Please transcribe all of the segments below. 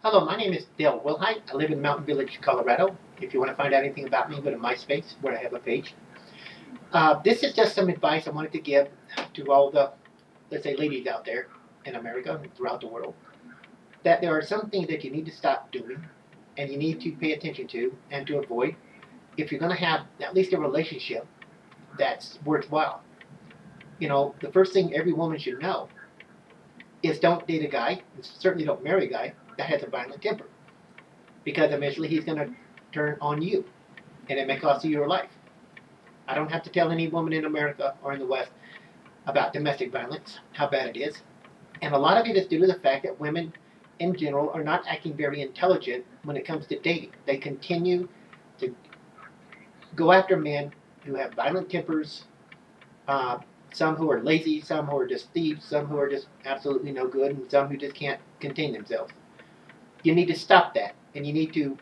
Hello, my name is Dale Wilhite. I live in Mountain Village, Colorado. If you want to find out anything about me, go to MySpace, where I have a page. This is just some advice I wanted to give to all the, let's say, ladies out there in America and throughout the world. That there are some things that you need to stop doing and you need to pay attention to and to avoid if you're going to have at least a relationship that's worthwhile. The first thing every woman should know is don't date a guy, and certainly don't marry a guy that has a violent temper, because eventually he's going to turn on you, and it may cost you your life. I don't have to tell any woman in America or in the West about domestic violence, how bad it is. And a lot of it is due to the fact that women in general are not acting very intelligent when it comes to dating. They continue to go after men who have violent tempers, uh, some who are lazy, some who are just thieves, some who are just absolutely no good, and some who just can't contain themselves. You need to stop that, and you need to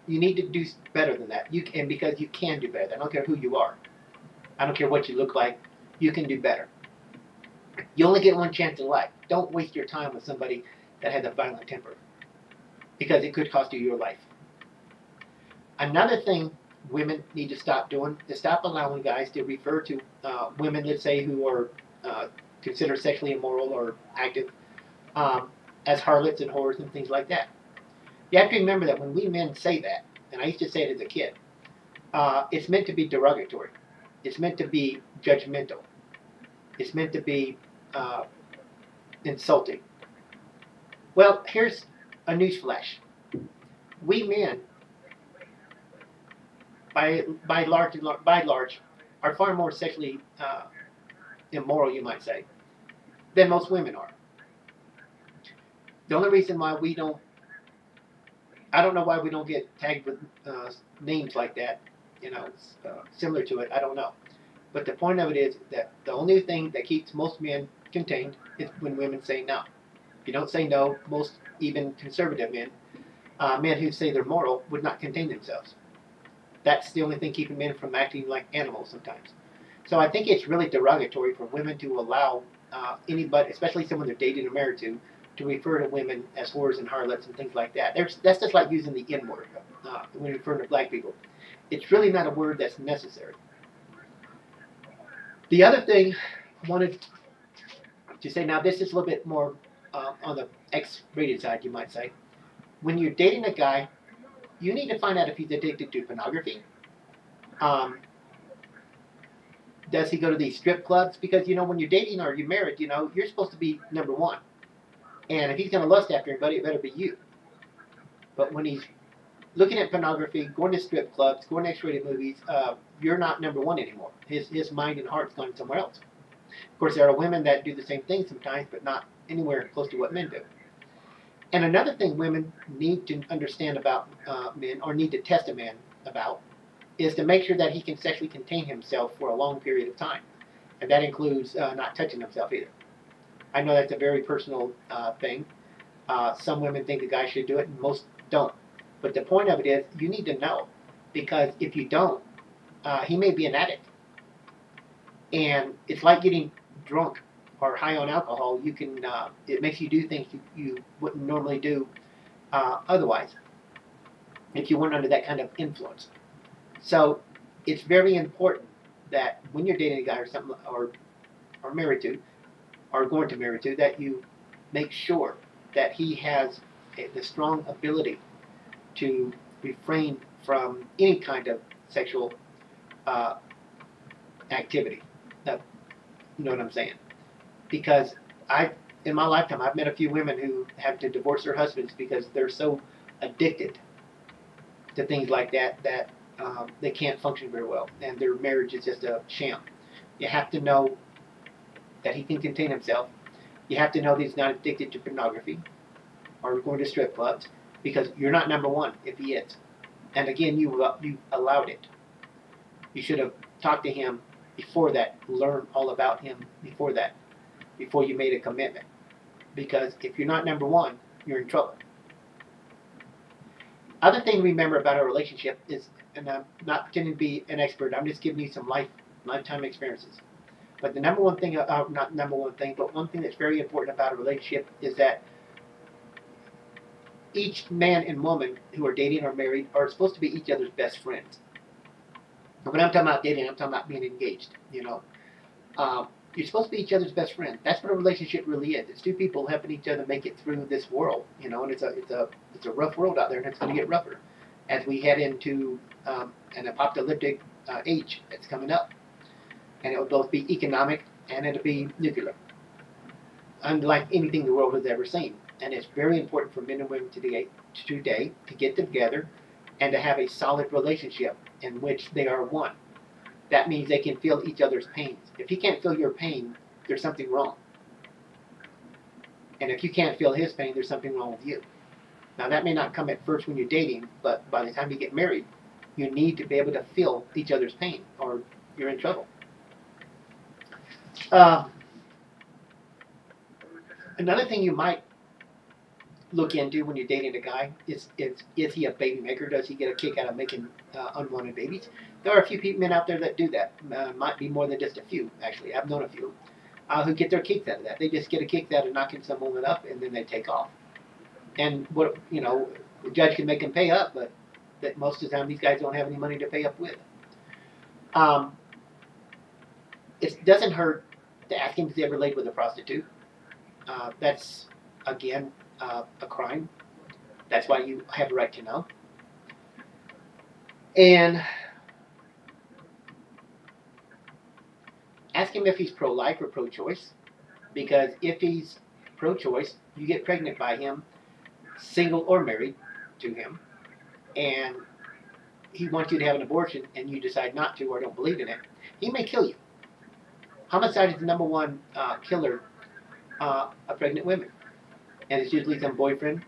do better than that. And because you can do better. I don't care who you are. I don't care what you look like. You can do better. You only get one chance in life. Don't waste your time with somebody that has a violent temper, because it could cost you your life. Another thing women need to stop doing is stop allowing guys to refer to women, let's say, who are considered sexually immoral or active, as harlots and whores and things like that. You have to remember that when we men say that, and I used to say it as a kid, it's meant to be derogatory. It's meant to be judgmental. It's meant to be insulting. Well, here's a newsflash. We men, by large, are far more sexually immoral, you might say, than most women are. The only reason why we don't, I don't know why we don't get tagged with names like that, similar to it. I don't know. But the point of it is that the only thing that keeps most men contained is when women say no. If you don't say no, most even conservative men, men who say they're moral, would not contain themselves. That's the only thing keeping men from acting like animals sometimes. So I think it's really derogatory for women to allow anybody, especially someone they're dating or married to refer to women as whores and harlots and things like that. That's just like using the N word when referring to black people. It's really not a word that's necessary. The other thing I wanted to say, now this is a little bit more on the X-rated side, you might say. When you're dating a guy, you need to find out if he's addicted to pornography. Um, does he go to these strip clubs? Because, when you're dating or you're married, you're supposed to be number one. And if he's going to lust after anybody, it better be you. But when he's looking at pornography, going to strip clubs, going to X-rated movies, you're not number one anymore. His mind and heart's going somewhere else. Of course, there are women that do the same thing sometimes, but not anywhere close to what men do. And another thing women need to understand about men, or need to test a man about, is to make sure that he can sexually contain himself for a long period of time. And that includes not touching himself either. I know that's a very personal thing. Some women think a guy should do it, and most don't. But the point of it is, you need to know, because if you don't, he may be an addict. And it's like getting drunk or high on alcohol. It makes you do things you wouldn't normally do otherwise, if you weren't under that kind of influence. So it's very important that when you're dating a guy or something, or married to, or going to marry to, that you make sure that he has the strong ability to refrain from any kind of sexual uh, activity. You know what I'm saying? Because in my lifetime, I've met a few women who have to divorce their husbands because they're so addicted to things like that they can't function very well, and their marriage is just a sham. You have to know that he can contain himself. You have to know that he's not addicted to pornography or going to strip clubs, because you're not number one if he is. And again, you allowed it. You should have talked to him before that, learned all about him before that, before you made a commitment. Because if you're not number one, you're in trouble. Other thing to remember about a relationship is, and I'm not pretending to be an expert, I'm just giving you some lifetime experiences. But the number one thing, not number one thing, but one thing that's very important about a relationship is that each man and woman who are dating or married are supposed to be each other's best friends. And when I'm talking about dating, I'm talking about being engaged. You're supposed to be each other's best friend. That's what a relationship really is. It's two people helping each other make it through this world. And it's a rough world out there, and it's going to get rougher as we head into an apocalyptic age that's coming up. And it will both be economic and it'll be nuclear, unlike anything the world has ever seen. And it's very important for men and women today to get together and to have a solid relationship in which they are one. That means they can feel each other's pains. If he can't feel your pain, there's something wrong. And if you can't feel his pain, there's something wrong with you. Now, that may not come at first when you're dating, but by the time you get married, you need to be able to feel each other's pain, or you're in trouble. Another thing you might look into when you're dating a guy is he a baby maker? Does he get a kick out of making unwanted babies? There are a few men out there that do that. Might be more than just a few, actually. I've known a few who get their kicks out of that. They just get a kick out of knocking some woman up, and then they take off. And the judge can make them pay up, but that most of the time these guys don't have any money to pay up with. It doesn't hurt to ask him if he ever laid with a prostitute. That's, again, a crime. That's why you have a right to know. And ask him if he's pro-life or pro-choice, because if he's pro-choice, you get pregnant by him, single or married to him, and he wants you to have an abortion and you decide not to or don't believe in it, he may kill you. Homicide is the number one killer of pregnant women. And it's usually some boyfriend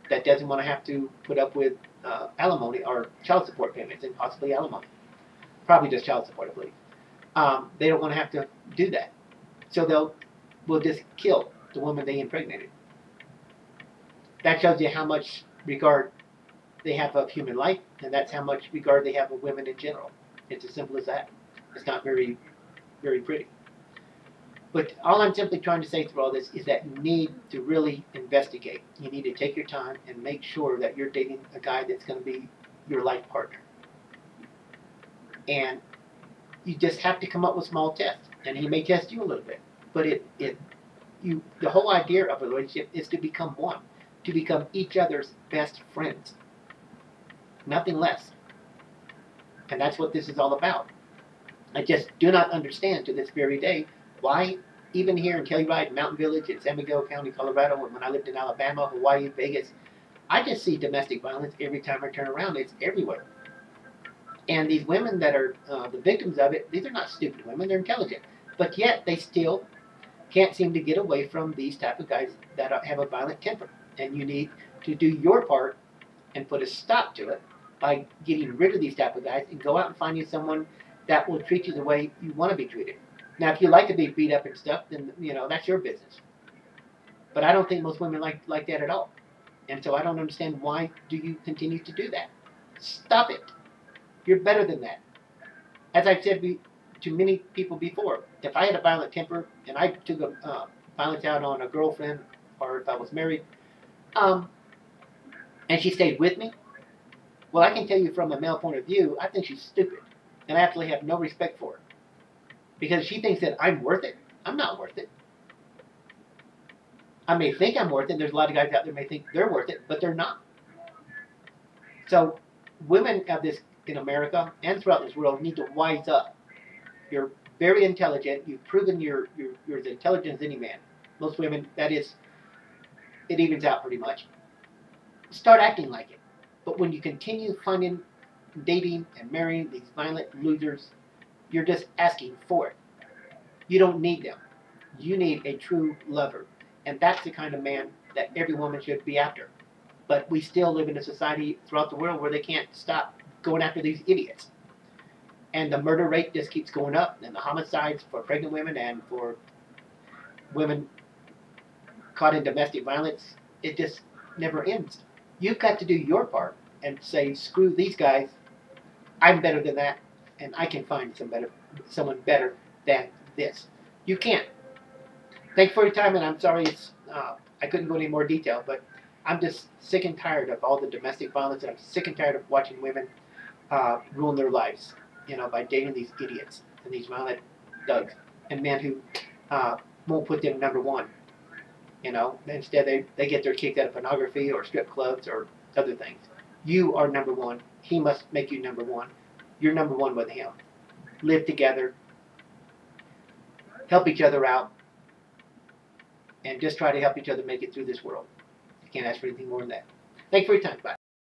that doesn't want to have to put up with alimony or child support payments, and possibly alimony. Probably just child support, I believe. They don't want to have to do that. So will just kill the woman they impregnated. That shows you how much regard they have of human life, and that's how much regard they have of women in general. It's as simple as that. It's not very, very pretty. But all I'm simply trying to say through all this is that you need to really investigate. You need to take your time and make sure that you're dating a guy that's going to be your life partner. And you just have to come up with small tests. And he may test you a little bit. But the whole idea of a relationship is to become one. To become each other's best friends. Nothing less. And that's what this is all about. I just do not understand to this very day why, even here in Telluride, Mountain Village, in San Miguel County, Colorado, when I lived in Alabama, Hawaii, Vegas, I just see domestic violence every time I turn around. It's everywhere. And these women that are the victims of it, these are not stupid women, they're intelligent. But yet, they still can't seem to get away from these type of guys that have a violent temper. And you need to do your part and put a stop to it by getting rid of these type of guys and go out and find you someone that will treat you the way you want to be treated. Now, if you like to be beat up and stuff, then, that's your business. But I don't think most women like that at all. And so I don't understand why do you continue to do that. Stop it. You're better than that. As I've said to many people before, if I had a violent temper and I took violence out on a girlfriend, or if I was married, and she stayed with me, well, I can tell you from a male point of view, I think she's stupid. And I actually have no respect for her. Because she thinks that I'm worth it. I'm not worth it. I may think I'm worth it. There's a lot of guys out there may think they're worth it, but they're not. So women of this in America and throughout this world need to wise up. You're very intelligent. You've proven you're as intelligent as any man. Most women, that is, it evens out pretty much. Start acting like it. But when you continue finding, dating, and marrying these violent losers, you're just asking for it. You don't need them. You need a true lover. And that's the kind of man that every woman should be after. But we still live in a society throughout the world where they can't stop going after these idiots. And the murder rate just keeps going up. And the homicides for pregnant women and for women caught in domestic violence, it just never ends. You've got to do your part and say, screw these guys. I'm better than that. And I can find someone better than this. You can't. Thanks for your time, and I'm sorry I couldn't go into more detail, but I'm just sick and tired of all the domestic violence, and I'm sick and tired of watching women ruin their lives, by dating these idiots and these violent thugs and men who won't put them number one. Instead they get their kicked out of pornography or strip clubs or other things. You are number one. He must make you number one. You're number one with him. Live together. Help each other out. And just try to help each other make it through this world. You can't ask for anything more than that. Thanks for your time. Bye.